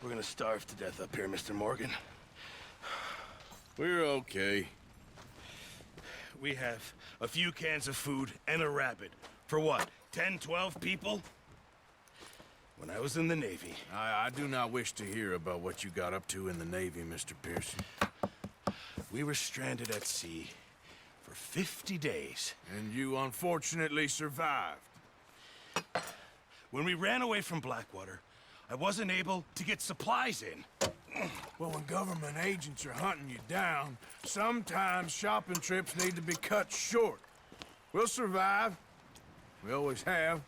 We're gonna starve to death up here, Mr. Morgan. We're okay. We have a few cans of food and a rabbit. For what, 10, 12 people? When I was in the Navy... I do not wish to hear about what you got up to in the Navy, Mr. Pearson. We were stranded at sea for 50 days. And you unfortunately survived. When we ran away from Blackwater, I wasn't able to get supplies in. Well, when government agents are hunting you down, sometimes shopping trips need to be cut short. We'll survive. We always have.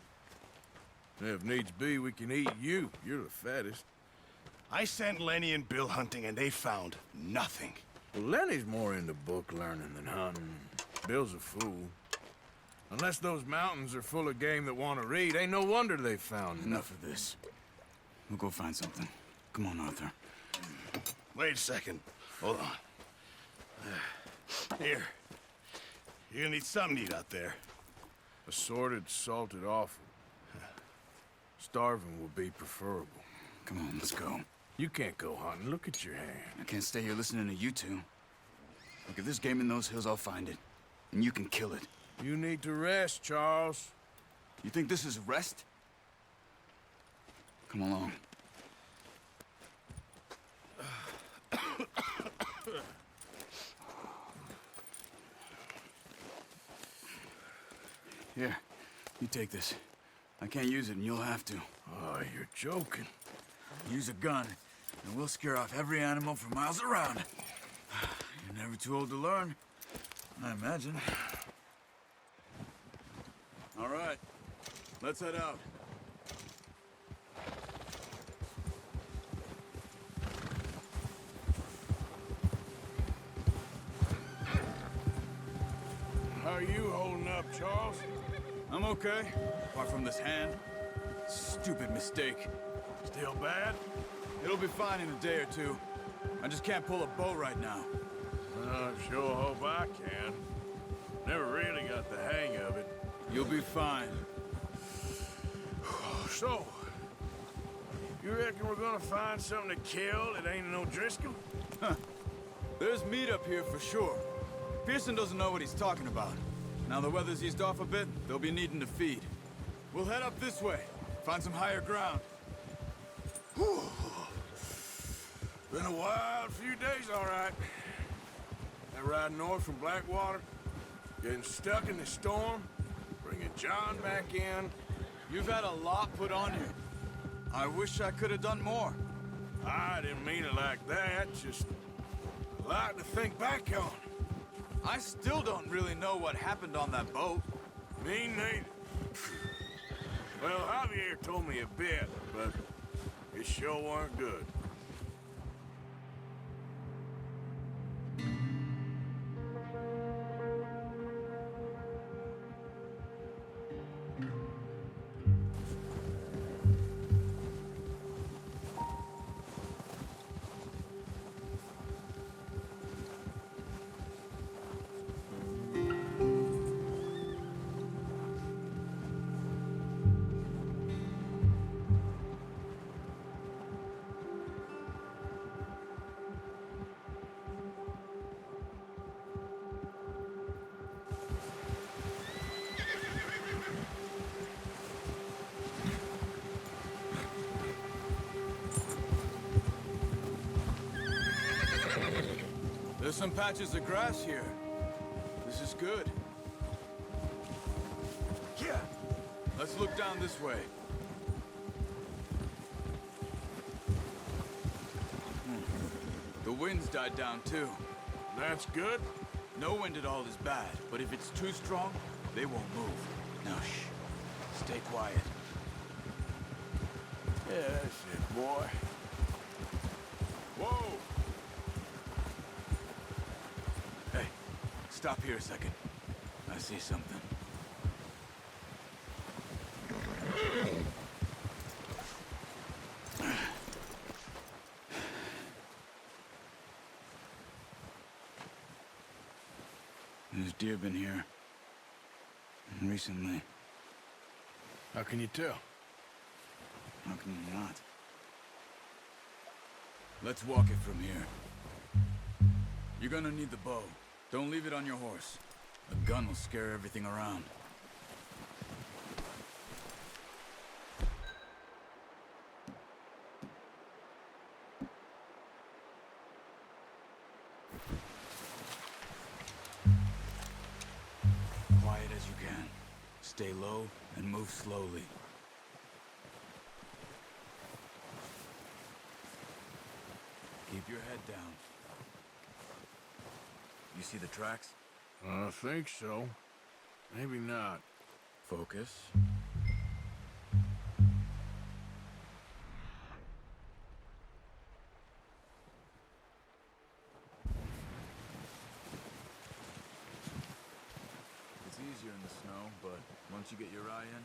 And if needs be, we can eat you. You're the fattest. I sent Lenny and Bill hunting, and they found nothing. Well, Lenny's more into book learning than hunting. Bill's a fool. Unless those mountains are full of game that want to read, ain't no wonder they found Enough of this. We'll go find something. Come on, Arthur. Wait a second. Hold on. Here. You're gonna need something to eat out there. Assorted, salted offal. Starving will be preferable. Come on, let's go. You can't go hunting. Look at your hand. I can't stay here listening to you two. Look, if there's game in those hills, I'll find it. And you can kill it. You need to rest, Charles. You think this is rest? Come along. Here, you take this. I can't use it, and you'll have to. Oh, you're joking. Use a gun, and we'll scare off every animal for miles around. You're never too old to learn, I imagine. All right, let's head out. How are you holding up, Charles? I'm okay, apart from this hand. Stupid mistake. Still bad? It'll be fine in a day or two. I just can't pull a bow right now. I sure hope I can. Never really got the hang of it. You'll be fine. So, you reckon we're gonna find something to kill that ain't no Driscoll? There's meat up here for sure. Pearson doesn't know what he's talking about. Now the weather's eased off a bit, they'll be needing to feed. We'll head up this way, find some higher ground. Whew. Been a wild few days, all right. That ride north from Blackwater, getting stuck in the storm, bringing John back in. You've had a lot put on you. I wish I could have done more. I didn't mean it like that, just a lot to think back on. I still don't really know what happened on that boat. Me neither. Well, Javier told me a bit, but it sure weren't good. There's some patches of grass here. This is good. Yeah. Let's look down this way. The wind's died down too. That's good. No wind at all is bad, but if it's too strong, they won't move. Now shh. Stay quiet. Yeah, that's it, boy. Whoa! Hey, stop here a second. I see something. There's deer been here. Recently. How can you tell? How can you not? Let's walk it from here. You're gonna need the bow. Don't leave it on your horse. A gun will scare everything around. Quiet as you can. Stay low and move slowly. Keep your head down. You see the tracks? I think so. Maybe not. Focus. It's easier in the snow, but once you get your eye in,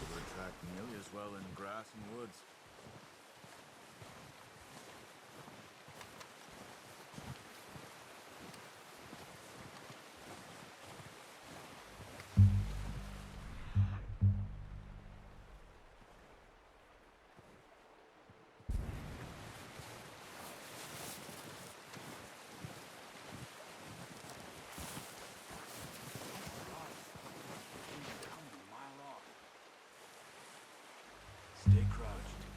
it would attract nearly as well in grass and woods. Stay crouched.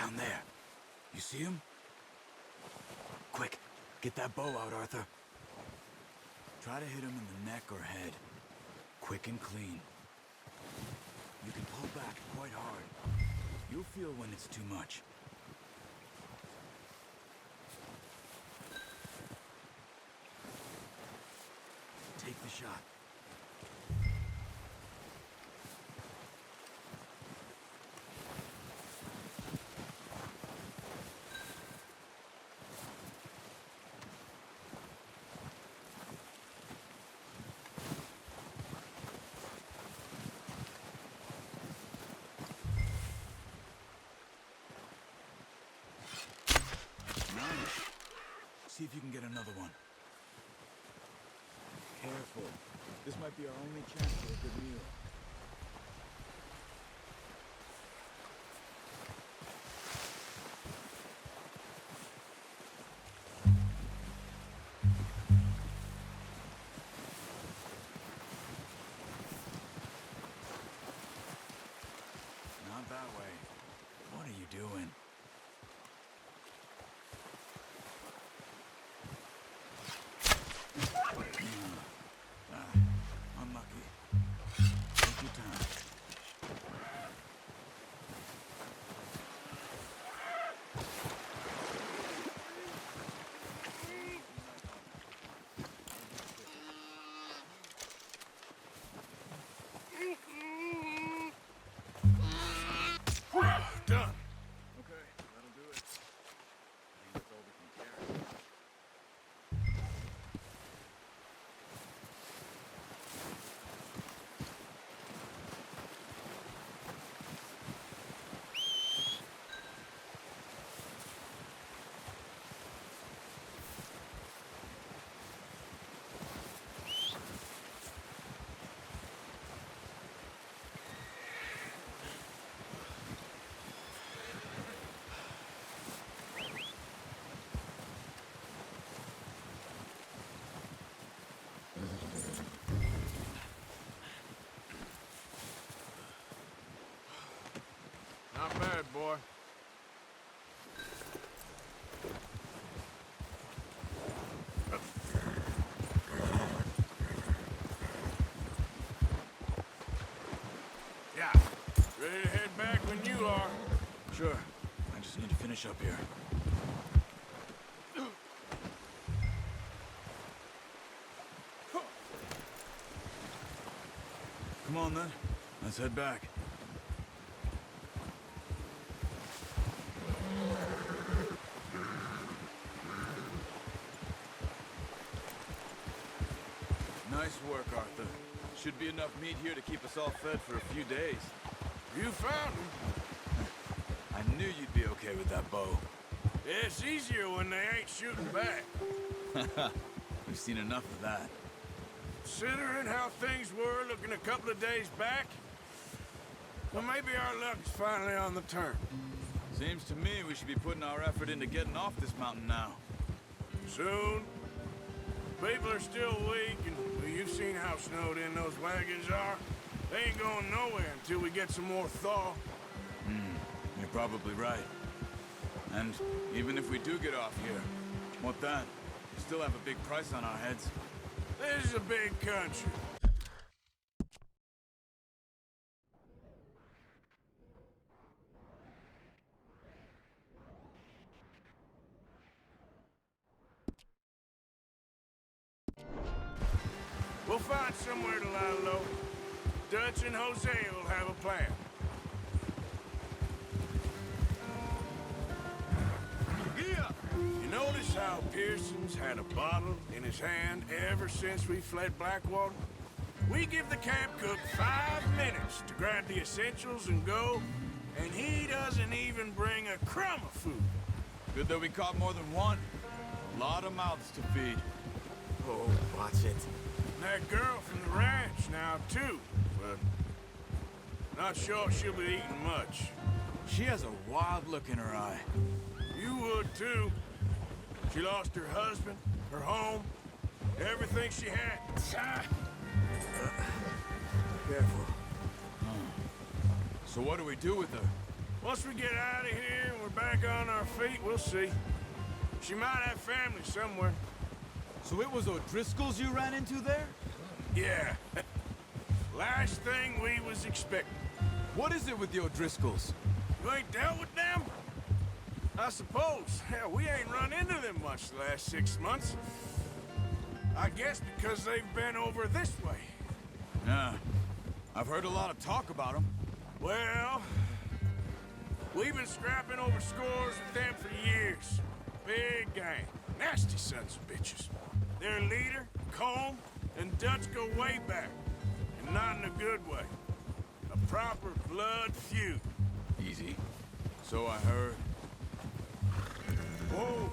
Down there. You see him? Quick, get that bow out, Arthur. Try to hit him in the neck or head. Quick and clean. You can pull back quite hard. You'll feel when it's too much. Take the shot. See if you can get another one. Careful. This might be our only chance for a good meal. Not that way. What are you doing? Done. Okay, that'll do it. I think that's all we can carry. Not bad, boy. Yeah. Ready to head back when you are. Sure. I just need to finish up here. Come on, then. Let's head back. Nice work, Arthur. Should be enough meat here to keep us all fed for a few days. You found him. I knew you'd be okay with that bow. It's easier when they ain't shooting back. We've seen enough of that. Considering how things were looking a couple of days back, well, maybe our luck is finally on the turn. Seems to me we should be putting our effort into getting off this mountain now. Soon. People are still weak, and well, you've seen how snowed in those wagons are. They ain't going nowhere until we get some more thaw. You're probably right. And even if we do get off here, what then? We still have a big price on our heads. This is a big country. We'll find somewhere to lie low. Dutch and Jose will have a plan. Yeah! You notice how Pearson's had a bottle in his hand ever since we fled Blackwater? We give the camp cook 5 minutes to grab the essentials and go, and he doesn't even bring a crumb of food. Good that we caught more than one. A lot of mouths to feed. Oh, watch it. That girl from the ranch now, too, but not sure she'll be eating much. She has a wild look in her eye. You would, too. She lost her husband, her home, everything she had. Careful. So what do we do with her? Once we get out of here and we're back on our feet, we'll see. She might have family somewhere. So it was O'Driscolls you ran into there? Yeah. Last thing we was expecting. What is it with the O'Driscolls? You ain't dealt with them? I suppose. Hell, we ain't run into them much the last 6 months. I guess because they've been over this way. Yeah. I've heard a lot of talk about them. Well, we've been scrapping over scores with them for years. Big gang. Nasty sons of bitches. Their leader, Combe, and Dutch go way back. And not in a good way. A proper blood feud. Easy. So I heard. Whoa!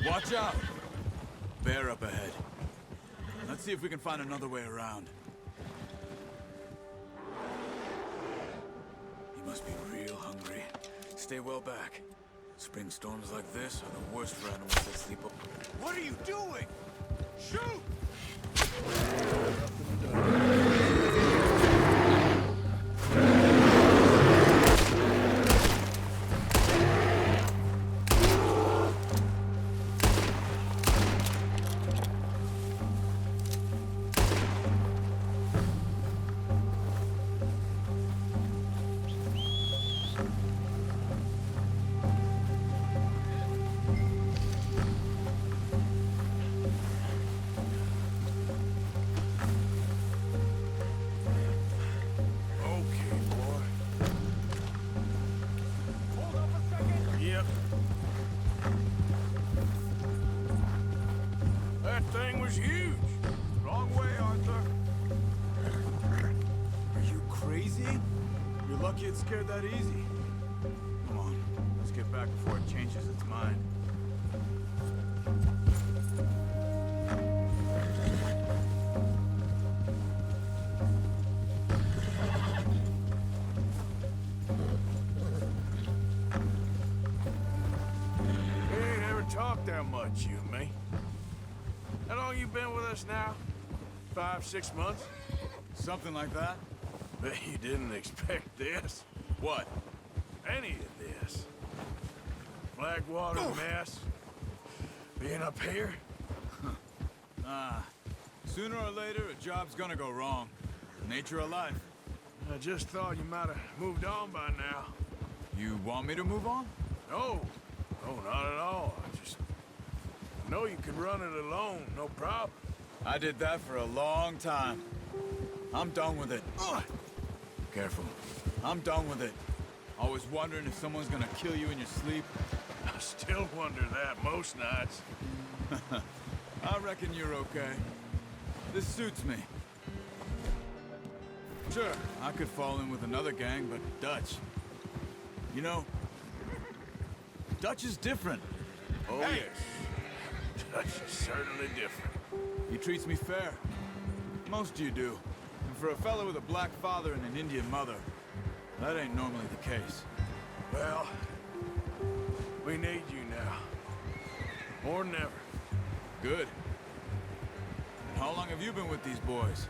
Watch out! Bear up ahead. Let's see if we can find another way around. He must be real hungry. Stay well back. Spring storms like this are the worst for animals that sleep up. What are you doing? Shoot! Huge. Wrong way, Arthur. Are you crazy? You're lucky it scared that easy. Come on, let's get back before it changes its mind. We ain't ever talked that much, you and me. How long you been with us now? 5, 6 months? Something like that? Bet you didn't expect this. What? Any of this. Blackwater mess. Being up here. Sooner or later, a job's gonna go wrong. Nature of life. I just thought you might have moved on by now. You want me to move on? No. No, not at all. I just know you could run it alone, no problem. I did that for a long time. I'm done with it. Careful. I'm done with it. Always wondering if someone's gonna kill you in your sleep. I still wonder that most nights. I reckon you're okay. This suits me. Sure, I could fall in with another gang, but Dutch. You know, Dutch is different. Oh, yes. Dutch is certainly different. He treats me fair. Most of you do. And for a fellow with a black father and an Indian mother, that ain't normally the case. Well, we need you now. More than ever. Good. And how long have you been with these boys?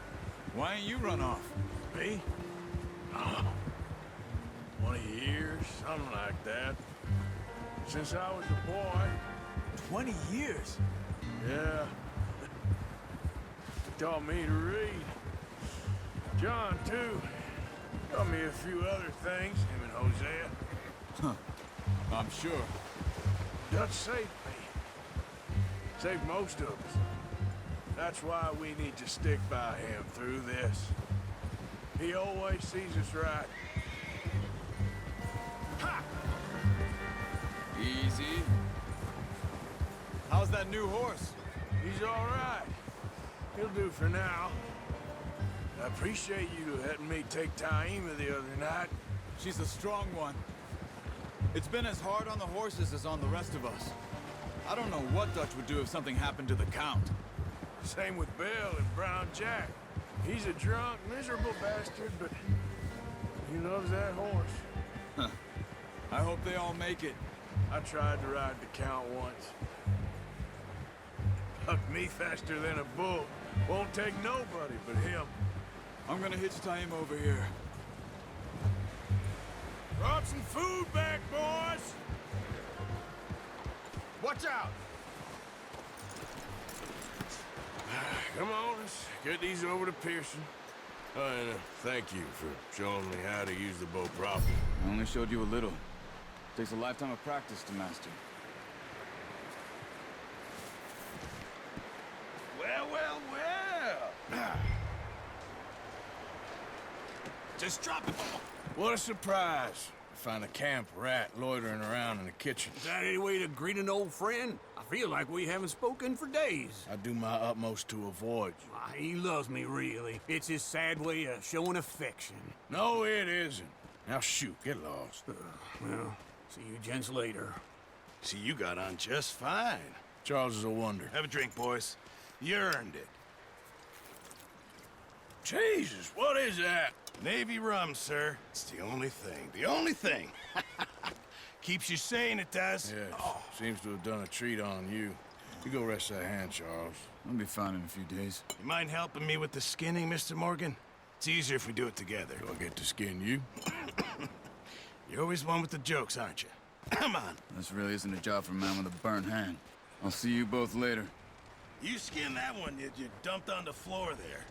Why ain't you run off? Me? Oh, 20 years, something like that. Since I was a boy. 20 years? Yeah. Taught me to read. John, too. Taught me a few other things, him and Hosea. Huh. I'm sure. Dutch saved me. Saved most of us. That's why we need to stick by him through this. He always sees us right. Ha! Easy. How's that new horse? He's all right. He'll do for now. I appreciate you letting me take Taima the other night. She's a strong one. It's been as hard on the horses as on the rest of us. I don't know what Dutch would do if something happened to the Count. Same with Bill and Brown Jack. He's a drunk, miserable bastard, but he loves that horse. I hope they all make it. I tried to ride the Count once. Bucked me faster than a bull. Won't take nobody but him. I'm gonna hitch-tie him over here. Brought some food back, boys! Watch out! Come on, let's get these over to Pearson. Oh, and thank you for showing me how to use the bow properly. I only showed you a little. Takes a lifetime of practice to master. Well, well, well. Just drop it. What a surprise. Find a camp rat loitering around in the kitchen. Is that any way to greet an old friend? I feel like we haven't spoken for days. I do my utmost to avoid you. Why, he loves me, really. It's his sad way of showing affection. No, it isn't. Now shoot, get lost. Well, see you gents later. See, you got on just fine. Charles is a wonder. Have a drink, boys. You earned it. Jesus, what is that? Navy rum, sir. It's the only thing. The only thing. Keeps you sane, it does. Yeah, seems to have done a treat on you. You go rest that hand, Charles. I'll be fine in a few days. You mind helping me with the skinning, Mr. Morgan? It's easier if we do it together. Do I get to skin you? You're always one with the jokes, aren't you? Come on. This really isn't a job for a man with a burnt hand. I'll see you both later. You skin that one you dumped on the floor there.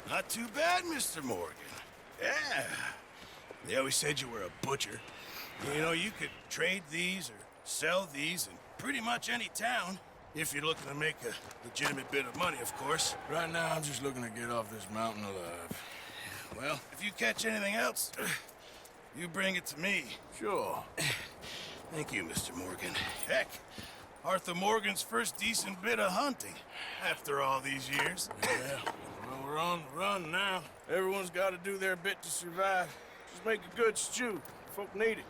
Not too bad, Mr. Morgan. Yeah. They always said you were a butcher. You know, you could trade these or sell these in pretty much any town. If you're looking to make a legitimate bit of money, of course. Right now, I'm just looking to get off this mountain alive. Well, if you catch anything else, you bring it to me. Sure. Thank you, Mr. Morgan. Heck, Arthur Morgan's first decent bit of hunting after all these years. Yeah. Well, we're on the run now. Everyone's got to do their bit to survive. Just make a good stew. Folk need it.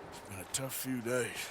It's been a tough few days.